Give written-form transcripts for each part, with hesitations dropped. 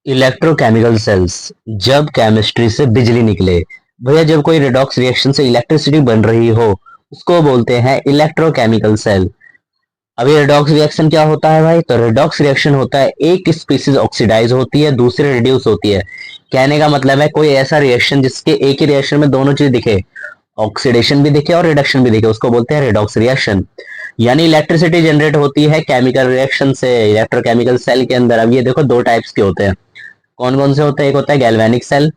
Electrochemical cells. जब chemistry से बिजली निकले, भैया जब कोई रेडॉक्स रिएक्शन से इलेक्ट्रिसिटी बन रही हो, उसको बोलते हैं इलेक्ट्रोकेमिकल सेल। अभी रेडॉक्स रिएक्शन क्या होता है भाई? तो रेडॉक्स रिएक्शन होता है एक स्पीसीज ऑक्सीडाइज होती है, दूसरी रिड्यूस होती है। कहने का मतलब है कोई ऐसा रिएक्शन जिसके एक ही रिएक्शन में दोनों चीज दिखे, ऑक्सीडेशन भी दिखे और रिडक्शन भी दिखे, उसको बोलते हैं रेडॉक्स रिएक्शन। यानी इलेक्ट्रिसिटी जनरेट होती है केमिकल रिएक्शन से इलेक्ट्रोकेमिकल सेल के अंदर। अब ये देखो दो टाइप्स के होते हैं। कौन कौन से होते हैं? एक होता है गैल्वेनिक सेल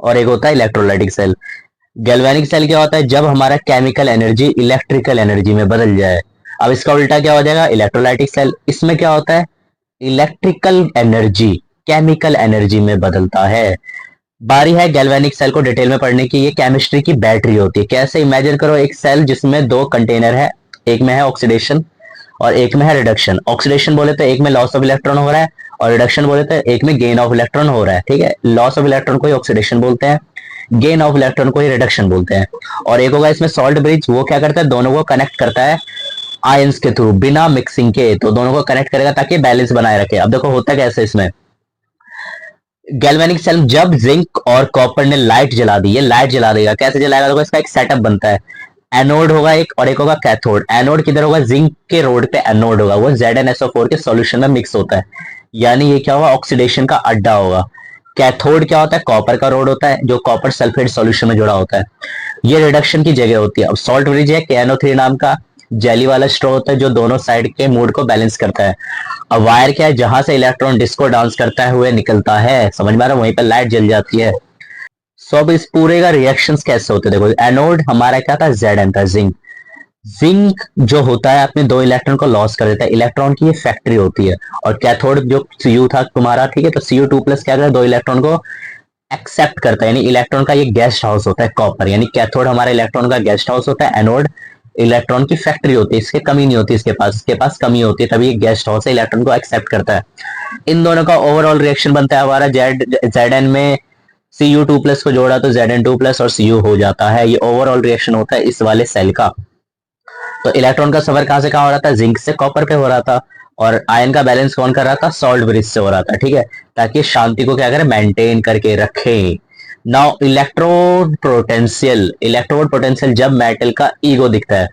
और एक होता है इलेक्ट्रोलाइटिक सेल। गैल्वेनिक सेल क्या होता है? जब हमारा केमिकल एनर्जी इलेक्ट्रिकल एनर्जी में बदल जाए। अब इसका उल्टा क्या हो जाएगा? Electrolytic cell. इसमें क्या होता है? इलेक्ट्रिकल एनर्जी केमिकल एनर्जी में बदलता है। बारी है गैल्वेनिक सेल को डिटेल में पढ़ने की। ये केमिस्ट्री की बैटरी होती है। कैसे? इमेजिन करो एक सेल जिसमें दो कंटेनर है, एक में है ऑक्सीडेशन और एक में है रिडक्शन। ऑक्सीडेशन बोले तो एक में लॉस ऑफ इलेक्ट्रॉन हो रहा है और रिडक्शन बोले तो एक में गेन ऑफ इलेक्ट्रॉन हो रहा है। ठीक है, लॉस ऑफ इलेक्ट्रॉन को ही ऑक्सीडेशन बोलते हैं, गेन ऑफ इलेक्ट्रॉन को ही रिडक्शन बोलते हैं। और एक होगा इसमें सॉल्ट ब्रिज, वो क्या करता है? दोनों को कनेक्ट करता है आयंस के थ्रू, बिना मिक्सिंग के। तो दोनों को कनेक्ट करेगा ताकि बैलेंस बनाए रखे। अब देखो होता कैसे इसमें। गैल्वेनिक सेल, जब जिंक और कॉपर ने लाइट जला दी, ये लाइट जला देगा। कैसे जलाएगा? देखो इसका एक सेटअप बनता है। एनोड होगा एक और एक होगा कैथोड। एनोड किधर होगा? जिंक के रोड पे एनोड होगा, वो ZnSO4 के सॉल्यूशन में मिक्स होता है। यानी ये क्या होगा? ऑक्सीडेशन का अड्डा होगा। कैथोड क्या होता है? कॉपर का रोड होता है जो कॉपर सल्फेट सॉल्यूशन में जुड़ा होता है। ये रिडक्शन की जगह होती है। अब सॉल्ट ब्रिज है KNO3 नाम का जेली वाला स्ट्रो होता है जो दोनों साइड के मूड को बैलेंस करता है। अब वायर क्या है? जहां से इलेक्ट्रॉन डिस्को डांस करता हुए निकलता है, समझ में आ रहा है? वहीं पर लाइट जल जाती है। सो अब इस पूरे का रिएक्शंस कैसे होते हैं? देखो एनोड हमारा क्या था? Zn था, जिंक। जिंक जो होता है अपने दो इलेक्ट्रॉन को लॉस कर देता है, इलेक्ट्रॉन की ये फैक्ट्री होती है। और कैथोड जो Cu था तुम्हारा, ठीक है, तो Cu2+ क्या करता है? दो इलेक्ट्रॉन को एक्सेप्ट करता है, यानी इलेक्ट्रॉन का ये गेस्ट हाउस होता है कॉपर। यानी कैथोड हमारा इलेक्ट्रॉन का गेस्ट हाउस होता है, एनोड इलेक्ट्रॉन की फैक्ट्री होती है। इसके कमी नहीं होती, इसके पास कमी होती है, तभी ये गेस्ट हाउस है, इलेक्ट्रॉन को एक्सेप्ट करता है। इन दोनों का ओवरऑल रिएक्शन बनता है हमारा Zn में Cu2+ को जोड़ा तो Zn2+ और Cu हो जाता है। ये ओवरऑल रिएक्शन होता है इस वाले सेल का। तो इलेक्ट्रॉन का सफर कहां से कहां हो रहा था? जिंक से कॉपर पे हो रहा था। और आयन का बैलेंस कौन कर रहा था? सॉल्ट ब्रिज से हो रहा था। ठीक है, ताकि शांति को क्या करें? मेंटेन करके रखे। नाउ इलेक्ट्रोड पोटेंशियल जब मेटल का ईगो दिखता है।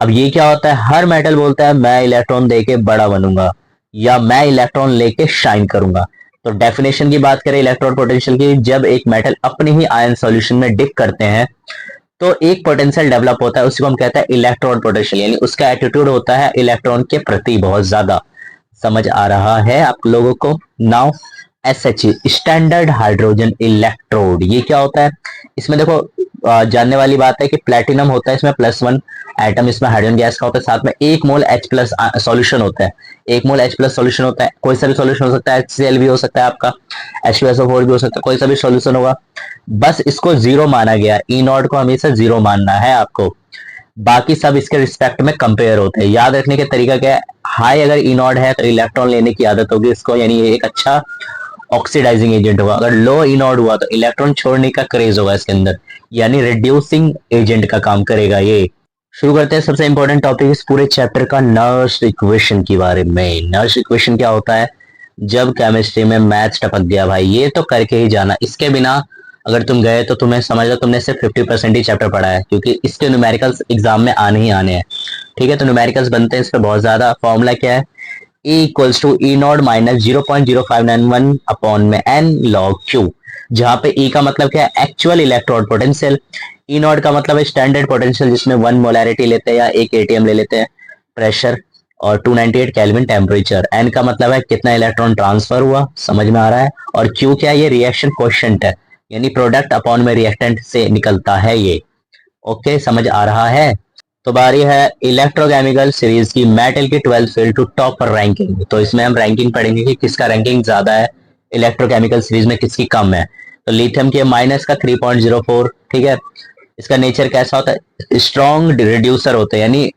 अब ये क्या होता है? हर मेटल बोलता है मैं इलेक्ट्रॉन देके बड़ा बनूंगा या मैं इलेक्ट्रॉन लेके शाइन करूंगा। तो डेफिनेशन की बात करें इलेक्ट्रोड पोटेंशियल की, जब एक मेटल अपनी ही आयन सॉल्यूशन में डिप करते हैं तो एक पोटेंशियल डेवलप होता है, उसको हम कहते हैं इलेक्ट्रॉन पोटेंशियल। यानी उसका एटीट्यूड होता है इलेक्ट्रॉन के प्रति बहुत ज्यादा। समझ आ रहा है आप लोगों को? Now SH standard hydrogen electrode, ये क्या होता है? इसमें देखो जानने वाली बात है कि प्लेटिनम होता है इसमें +1 एटम, इसमें हाइड्रोजन गैस का होता है, साथ में 1 मोल H+ सॉल्यूशन होता है। 1 मोल H+ सॉल्यूशन होता है, कोई सा भी सॉल्यूशन हो सकता है, HCl भी हो सकता है आपका, H2SO4 भी हो सकता है, कोई सा भी सॉल्यूशन होगा। बस इसको जीरो माना गया, E0 को हमेशा जीरो मानना है आपको। बाकी सब इसके रिस्पेक्ट में कंपेयर होते हैं। याद रखने का तरीका क्या है? हाई अगर E0 है तो इलेक्ट्रॉन लेने की आदत होगी इसको, यानी ये एक अच्छा ऑक्सीडाइजिंग एजेंट होगा। अगर लो E0 हुआ तो इलेक्ट्रॉन छोड़ने का क्रेज होगा इसके अंदर, यानी रिड्यूसिंग एजेंट का काम करेगा ये। शुरू करते हैं सबसे इंपॉर्टेंट टॉपिक इस पूरे चैप्टर का, नर्स इक्वेशन के बारे में। नर्स इक्वेशन क्या होता है? जब केमिस्ट्री में मैथ्स टपक गया भाई, ये तो करके ही जाना, इसके बिना अगर तुम गए तो तुम्हें समझ लो तुमने सिर्फ 50% ही चैप्टर पढ़ा है, क्योंकि इसके न्यूमेरिकल्स एग्जाम में आने ही आने हैं। ठीक है, तो न्यूमेरिकल्स बनते हैं इस पर बहुत ज्यादा। फॉर्मूला क्या है? E=E0 माइनस 0.0591 अपॉन में n log Q, जहां पे E का मतलब क्या है? Actual electrode potential. E0 का मतलब है स्टैंडर्ड पोटेंशियल, जिसमें 1 मोलैरिटी लेते हैं या 1 ATM ले लेते हैं, प्रेशर, और 298 केल्विन टेम्परेचर। n का मतलब है कितना इलेक्ट्रॉन ट्रांसफर हुआ, समझ में आ रहा है? और Q क्या है? ये रिएक्शन क्वोशिएंट है, यानी प्रोडक्ट अपॉन में रिएक्टेंट से निकलता है ये। ओके, समझ आ रहा है? तो बारी है इलेक्ट्रोकेमिकल सीरीज की, मेटल की 12th fail to topper ranking. तो इसमें हम रैंकिंग पढ़ेंगे कि किसका रैंकिंग ज्यादा है, इलेक्ट्रोकेमिकल सीरीज में किसकी कम है। तो लिथियम के माइनस का 3.04, ठीक है। इसका नेचर कैसा होता है? स्ट्रॉन्ग रिड्यूसर होता है, यानी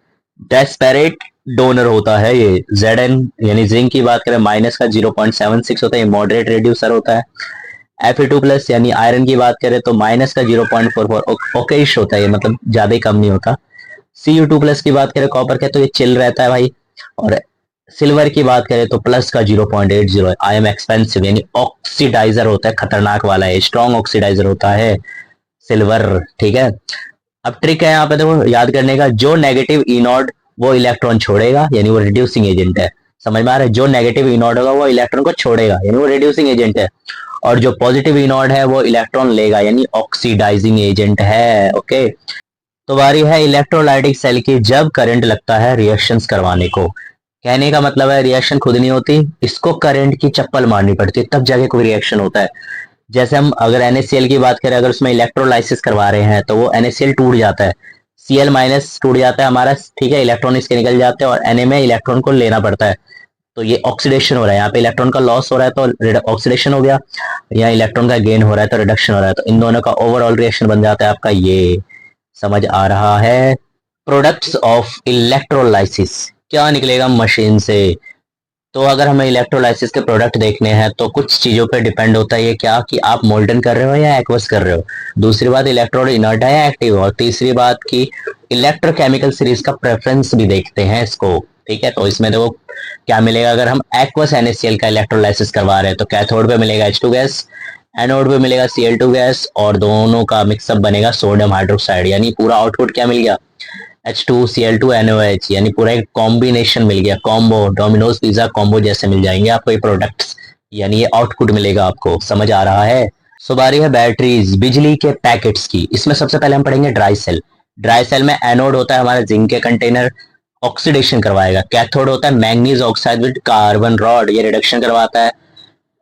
डेस्पेरेट डोनर होता है ये। Zn यानी जिंक की बात करें माइनस का 0.76 होता है, ये मॉडरेट रिड्यूसर होता है। Fe2+ यानी आयरन की बात करें तो माइनस का 0.44 ओकेश होता है, ये मतलब ज्यादा ही कम नहीं होता। Cu2+ की बात करें कॉपर के, तो ये चिल रहता है भाई। और सिल्वर की बात करें तो प्लस का 0.80 है। आई एम एक्सपेंसिव यानी ऑक्सीडाइजर होता है, खतरनाक वाला है, स्ट्रॉन्ग ऑक्सीडाइजर होता है सिल्वर। ठीक है, अब ट्रिक है यहाँ पे देखो याद करने का, जो नेगेटिव इनॉड वो इलेक्ट्रॉन छोड़ेगा यानी वो रिड्यूसिंग एजेंट है। समझ में आ रहा है, जो नेगेटिव इनॉड होगा वो इलेक्ट्रॉन को छोड़ेगा यानी वो रिड्यूसिंग एजेंट है, और जो पॉजिटिव इनॉड है वो इलेक्ट्रॉन लेगा यानी ऑक्सीडाइजिंग एजेंट है। ओके, तो बारी है इलेक्ट्रोलाइटिक सेल की, जब करंट लगता है रिएक्शंस करवाने को। कहने का मतलब है रिएक्शन खुद नहीं होती, इसको करंट की चप्पल मारनी पड़ती है तब जाके कोई रिएक्शन होता है। जैसे हम अगर NaCl की बात करें, अगर उसमें इलेक्ट्रोलाइसिस करवा रहे हैं तो वो NaCl टूट जाता है, Cl माइनस टूट जाता है हमारा, ठीक है, इलेक्ट्रॉन इसके निकल जाते हैं और Na में इलेक्ट्रॉन को लेना पड़ता है। तो ये ऑक्सीडेशन हो रहा है, यहाँ पे इलेक्ट्रॉन का लॉस हो रहा है तो ऑक्सीडेशन हो गया, यहाँ इलेक्ट्रॉन का गेन हो रहा है तो रिडक्शन हो रहा है, तो इन दोनों का ओवरऑल रिएक्शन बन जाता है आपका ये। समझ आ रहा है? प्रोडक्ट्स ऑफ इलेक्ट्रोलाइसिस, क्या निकलेगा मशीन से। तो अगर हमें इलेक्ट्रोलाइसिस के प्रोडक्ट देखने हैं तो कुछ चीजों पे डिपेंड होता है ये, क्या कि आप मोल्टन कर रहे हो या एक्वस कर रहे हो, दूसरी बात इलेक्ट्रोड इनर्ट है या एक्टिव, और तीसरी बात की इलेक्ट्रोकेमिकल सीरीज का प्रेफरेंस भी देखते हैं इसको। ठीक है, तो इसमें देखो क्या मिलेगा, अगर हम एक्वस NaCl का इलेक्ट्रोलाइसिस करवा रहे हैं तो कैथोड पे मिलेगा H2 गैस, एनोड पे मिलेगा Cl2 गैस, और दोनों का मिक्सअप बनेगा सोडियम हाइड्रोक्साइड, यानी पूरा आउटपुट क्या मिल गया, H2Cl2 NOH, यानी पूरा एक कॉम्बिनेशन मिल गया, कॉम्बो, डोमिनोज पिज्जा कॉम्बो जैसे मिल जाएंगे आपको ये प्रोडक्ट्स, यानी ये आउटपुट मिलेगा आपको। समझ आ रहा है? सो बारी है बैटरीज, बिजली के पैकेट्स की। इसमें सबसे पहले हम पढ़ेंगे ड्राई सेल। ड्राई सेल में एनोड होता है हमारा जिंक के कंटेनर, ऑक्सीडेशन करवाएगा। कैथोड होता है manganese oxide with carbon rod, ये रिडक्शन करवाता है।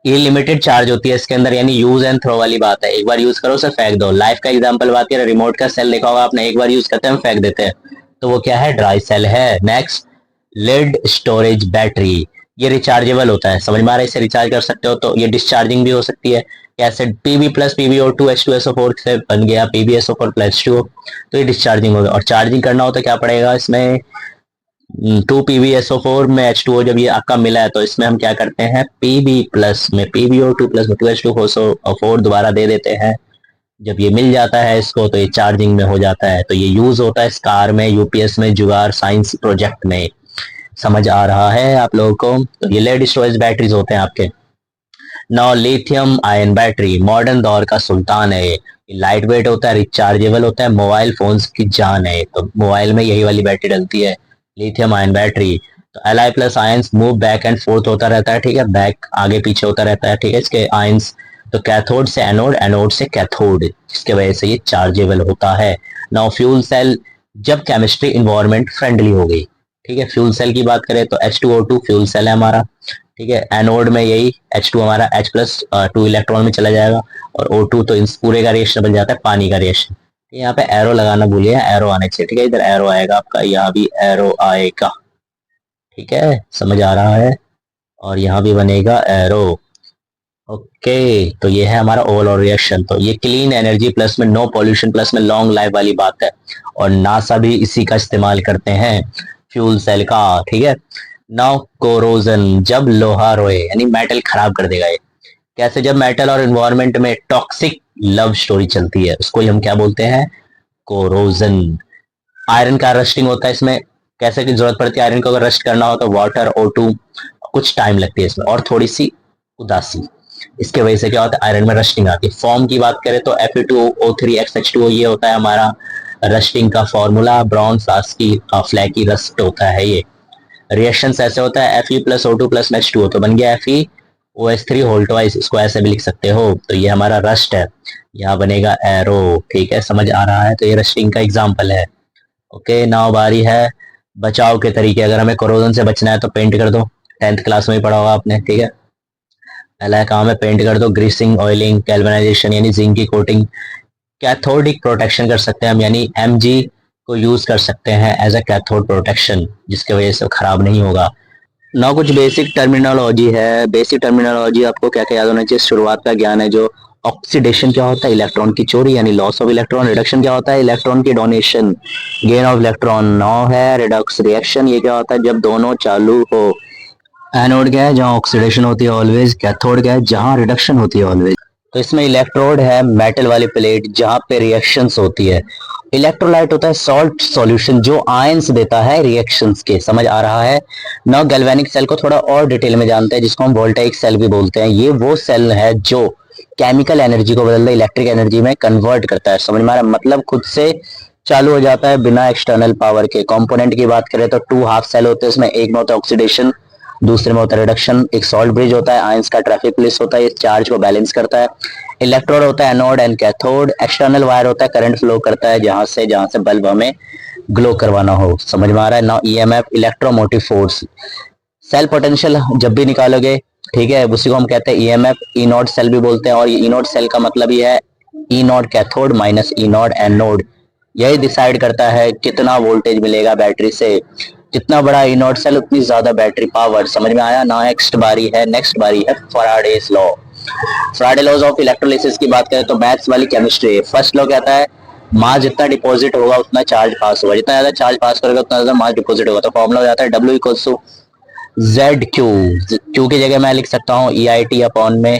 ये लिमिटेड चार्ज होती है इसके अंदर, यानी यूज एंड थ्रो वाली बात है, एक बार यूज करो उसे फेंक दो। लाइफ का एग्जांपल बात करें, रिमोट का सेल देखा होगा आपने, एक बार यूज करते हैं हम फेंक देते हैं, तो वो क्या है, ड्राई सेल है। नेक्स्ट, लेड स्टोरेज बैटरी, ये रिचार्जेबल होता है, समझ में आ रहा है, इसे रिचार्ज कर सकते हो, तो ये डिस्चार्जिंग भी हो सकती है। कैसे, Pb प्लस PbO2 H2SO4 से बन गया PbSO4 प्लस H2O, तो ये डिस्चार्जिंग हो गया। और चार्जिंग करना हो तो क्या पड़ेगा इसमें, 2 PbSO4 में H2O, जब ये आपका मिला है तो इसमें हम क्या करते हैं, Pb प्लस में PbO2 प्लस 2H2SO4 दोबारा दे देते हैं। जब ये मिल जाता है इसको तो ये चार्जिंग में हो जाता है, तो ये यूज होता है कार में, यूपीएस में, जुगाड़ साइंस प्रोजेक्ट में। समझ आ रहा है आप लोगों को? तो ये लेड स्टोरेज बैटरीज होते हैं आपके। नौ, लिथियम आयन बैटरी मॉडर्न दौर का सुल्तान है, ये लाइट वेट होता है, रिचार्जेबल होता है, मोबाइल फोन्स की जान है, तो मोबाइल में यही वाली बैटरी डलती है, लिथियम आयन बैटरी। तो Li plus ions move back and fourth होता रहता है, ठीक है, बैक आगे पीछे होता रहता है, ठीक है, इसके आयंस। तो कैथोड से एनोड, एनोड से कैथोड, जिसके वजह से ये चार्जेबल होता है। नाउ फ्यूल सेल, जब केमिस्ट्री इन्वायरमेंट फ्रेंडली हो गई, ठीक है, फ्यूल सेल की बात करें तो H2O2 फ्यूल सेल है हमारा, ठीक है, एनोड में यही H2 हमारा H प्लस 2 इलेक्ट्रॉन में चला जाएगा, और O2 तो इस पूरे का रिएक्शन बन जाता है पानी का रिएक्शन। यहाँ पे एरो लगाना भूलिए, एरो आने चाहिए, ठीक है, इधर एरो आएगा आपका, यहाँ भी एरो आएगा, ठीक है, समझ आ रहा है, और यहाँ भी बनेगा एरो। ओके, तो ये है हमारा ओवरऑल रिएक्शन। तो ये क्लीन एनर्जी प्लस में नो पॉल्यूशन प्लस में लॉन्ग लाइफ वाली बात है, और नासा भी इसी का इस्तेमाल करते हैं, फ्यूल सेल का, ठीक है। नाउ कोरोजन, जब लोहा रोए यानी मेटल खराब कर देगा ये। कैसे, जब मेटल और एनवायरनमेंट में टॉक्सिक लव स्टोरी चलती है उसको ही हम क्या बोलते हैं, कोरोजन। आयरन का रस्टिंग होता है इसमें, कैसे की जरूरत पड़ती है आयरन को अगर रस्ट करना हो तो वाटर O2, कुछ टाइम लगती है इसमें और थोड़ी सी उदासी, इसके वजह से क्या होता है, आयरन में रस्टिंग आती है। फॉर्म की बात करें तो Fe2O3 XH2O, ये होता है हमारा रस्टिंग का फॉर्मूला, ब्राउन फ्लैकी रस्ट होता है ये। रिएक्शन ऐसे होता है, Fe plus O2 plus H2O, तो बन गया FeOH3 होल ट्वाइस, इसको ऐसे भी लिख सकते हो, तो ये हमारा रस्ट है, यहाँ बनेगा एरो, ठीक है, समझ आ रहा है, तो ये रस्टिंग का एग्जाम्पल है। ओके, नाउ बारी है बचाव के तरीके। अगर हमें कोरोजन से बचना है तो पेंट कर दो, 10th क्लास में ही पढ़ा होगा आपने, ठीक है। पहला काम है पेंट कर दो, ग्रीसिंग, ऑयलिंग, कैल्वनाइजेशन यानी जिंक की कोटिंग। कैथोडिक प्रोटेक्शन कर सकते हैं हम, यानी Mg को यूज कर सकते हैं एज अ कैथोड प्रोटेक्शन, जिसकी वजह से खराब नहीं होगा। ना कुछ बेसिक टर्मिनोलॉजी है, बेसिक टर्मिनोलॉजी आपको क्या क्या याद होना चाहिए, शुरुआत का ज्ञान है जो, ऑक्सीडेशन क्या होता है, इलेक्ट्रॉन की चोरी यानी लॉस ऑफ इलेक्ट्रॉन। रिडक्शन क्या होता है, इलेक्ट्रॉन की डोनेशन, गेन ऑफ इलेक्ट्रॉन। नौ है रिडक्स रिएक्शन, ये क्या होता है, जब दोनों चालू हो। एनोड क्या है, जहाँ ऑक्सीडेशन होती है ऑलवेज। कैथोड क्या है, जहाँ रिडक्शन होती है ऑलवेज। तो इसमें इलेक्ट्रोड है, मेटल वाली प्लेट जहां पे रिएक्शंस होती है। इलेक्ट्रोलाइट होता है सॉल्ट सॉल्यूशन जो आयंस देता है रिएक्शंस के। समझ आ रहा है। नाउ गैल्वेनिक सेल को थोड़ा और डिटेल में जानते हैं, जिसको हम वोल्टाइक सेल भी बोलते हैं। ये वो सेल है जो केमिकल एनर्जी को बदल इलेक्ट्रिक एनर्जी में कन्वर्ट करता है। समझ में आ रहा है, मतलब खुद से चालू हो जाता है बिना एक्सटर्नल पावर के। कंपोनेंट की बात करें तो टू हाफ सेल होते हैं, उसमें एक में होता है ऑक्सीडेशन, दूसरे में होता है रिडक्शन। एक सॉल्ट ब्रिज होता है, आयंस का ट्रैफिक पुलिस होता है, ये चार्ज को बैलेंस करता है। इलेक्ट्रोड होता है anode and cathode. External wire होता है, करंट फ्लो करता है जहां से बल्ब हमें ग्लो करवाना हो। समझ में आ रहा है। Now EMF, electromotive force. Cell potential जब भी निकालोगे, ठीक है, उसी को हम कहते हैं ईएमएफ। ई नॉट सेल भी बोलते हैं, और ये ई नॉट सेल का मतलब ये है E naught cathode minus E naught anode. यही डिसाइड करता है कितना वोल्टेज मिलेगा बैटरी से। जितना बड़ा ई नॉट सेल उतनी ज्यादा बैटरी पावर। समझ में आया ना। नेक्स्ट बारी है Faraday's law. Faraday laws of electrolysis की बात करें तो मैथ्स वाली केमिस्ट्री। फर्स्ट लॉ कहता है मास जितना डिपॉजिट होगा उतना चार्ज पास होगा, जितना ज्यादा चार्ज पास करेगा उतना ज्यादा मास डिपॉजिट होगा। तो फॉर्मूला हो जाता है W equals to Z Q. Q की जगह मैं लिख सकता हूँ EIT अपॉन में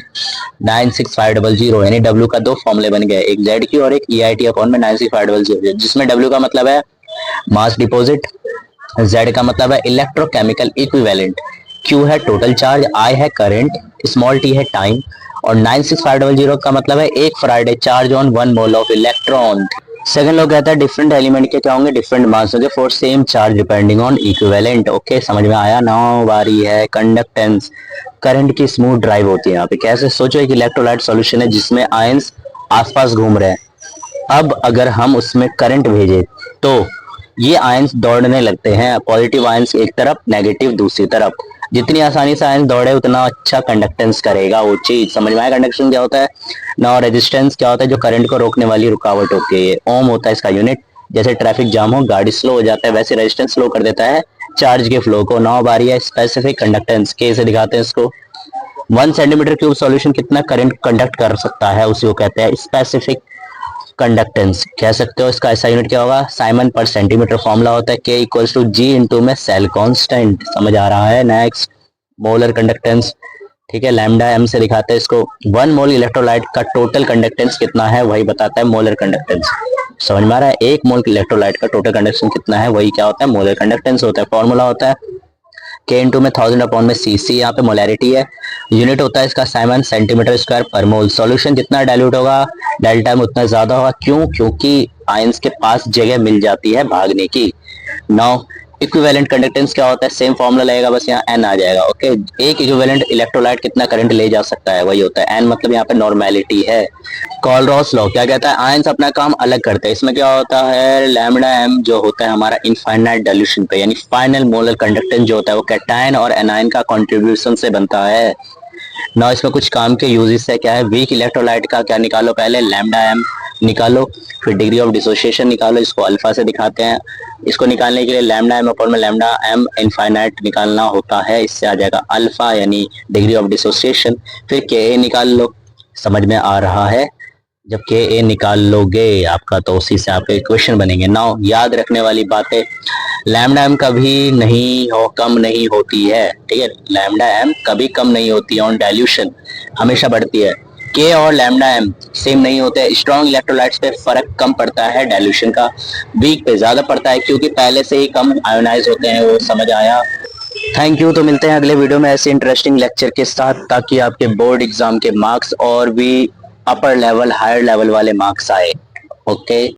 96500, यानी W का दो फॉर्मूले बन गए, एक जेड क्यू और एक EIT अपॉन में 96500, जिसमें W का मतलब है मास डिपॉजिट, Z का मतलब है इलेक्ट्रोकेमिकल इक्विवेलेंट, Q है टोटल चार्ज, I है करंट, स्मॉल t है टाइम, और 96500 का मतलब है एक Faraday charge on 1 mole of electron. Second law कहता है डिफरेंट एलिमेंट के क्या होंगे, डिफरेंट मास होंगे for same charge depending on equivalent. Okay, समझ में आया। नाउ बारी है कंडक्टेंस। करंट की स्मूथ ड्राइव होती है यहाँ पे। कैसे, सोचो एक इलेक्ट्रोलाइट सॉल्यूशन है जिसमें आयंस आसपास घूम रहे हैं। अब अगर हम उसमें करंट भेजे तो ये आयंस दौड़ने लगते हैं, पॉजिटिव आयंस एक तरफ, नेगेटिव दूसरी तरफ। जितनी आसानी से आयंस दौड़े उतना अच्छा कंडक्टेंस करेगा वो चीज। समझ में आया कंडक्शन क्या होता है ना। रेजिस्टेंस क्या होता है, जो करंट को रोकने वाली रुकावट होती है। ओम होता है इसका यूनिट। जैसे ट्रैफिक जाम हो, गाड़ी स्लो हो जाता है, वैसे रेजिस्टेंस स्लो कर देता है चार्ज के फ्लो को। नाउ बारी है स्पेसिफिक कंडक्टेंस। कैसे दिखाते हैं इसको। 1 सेंटीमीटर क्यूब सॉल्यूशन कितना करंट कंडक्ट कर सकता है, उसी को कहते हैं स्पेसिफिक कंडक्टेंस कह सकते हो। इसका ऐसा यूनिट क्या होगा, साइमन पर सेंटीमीटर। फॉर्मूला होता है K equals to G into में सेल कांस्टेंट। समझ आ रहा है। नेक्स्ट मोलर कंडक्टेंस, ठीक है, लैम्डा m से दिखाते हैं इसको। 1 मोल इलेक्ट्रोलाइट का टोटल कंडक्टेंस कितना है वही बताता है मोलर कंडक्टेंस। समझ में आ रहा है। 1 मोल इलेक्ट्रोलाइट का टोटल कंडक्टेंस कितना है वही क्या होता है, मोलर कंडक्टेंस होता है। फॉर्मूला होता है K इंटू में 1000 अपॉन में cc, यहाँ पे मोलैरिटी है। यूनिट होता है इसका साइमन सेंटीमीटर स्क्वायर पर मोल। सॉल्यूशन जितना डाइल्यूट होगा डेल्टा में उतना ज्यादा होगा। क्यों, क्योंकि आयंस के पास जगह मिल जाती है भागने की। नाउ इक्विवेलेंट कंडक्टेंस क्या होता है, सेम फॉर्मूला लगेगा, बस यहाँ n आ जाएगा। ओके, एक इक्विवेलेंट इलेक्ट्रोलाइट कितना करंट ले जा सकता है वही होता है n, मतलब यहाँ पे नॉर्मेलिटी है। कॉलरॉस लॉ क्या कहता है, आयंस अपना काम अलग करते हैं। इसमें क्या होता है, लैम्डा m जो होता है हमारा इनफाइनाइट डाइल्यूशन पे, यानी फाइनल मोलर कंडक्टेंस जो होता है वो कैटायन और एनायन का कंट्रीब्यूशन से बनता है। ना इसमें कुछ काम के यूजेस है, क्या है, वीक इलेक्ट्रोलाइट का क्या निकालो, पहले लैम्डा m निकालो, फिर डिग्री ऑफ डिसोसिएशन निकालो, इसको अल्फा से दिखाते हैं। इसको निकालने के लिए लैम्डा m अपॉन में लैम्डा m इनफाइनाइट निकालना होता है, इससे आ जाएगा अल्फा यानी डिग्री ऑफ डिसोसिएशन। फिर Ka निकाल लो। समझ में आ रहा है। जब Ka निकाल लोगे आपका तो उसी से आपके इक्वेशन बनेंगे। नाउ याद रखने वाली बातें, लैम्डा m कभी नहीं हो कम नहीं होती है, ठीक है, लैम्डा m कभी कम नहीं होती है ऑन डाइल्यूशन, हमेशा बढ़ती है। K और लैम्डा m सेम नहीं होते। स्ट्रॉन्ग इलेक्ट्रोलाइट्स पे फर्क कम पड़ता है डाइल्यूशन का, वीक पे ज्यादा पड़ता है क्योंकि पहले से ही कम आयोनाइज होते हैं। वो समझ आया। Thank you. तो मिलते हैं अगले वीडियो में ऐसे इंटरेस्टिंग लेक्चर के साथ, ताकि आपके बोर्ड एग्जाम के मार्क्स और भी अपर लेवल हायर लेवल वाले मार्क्स आए। ओके।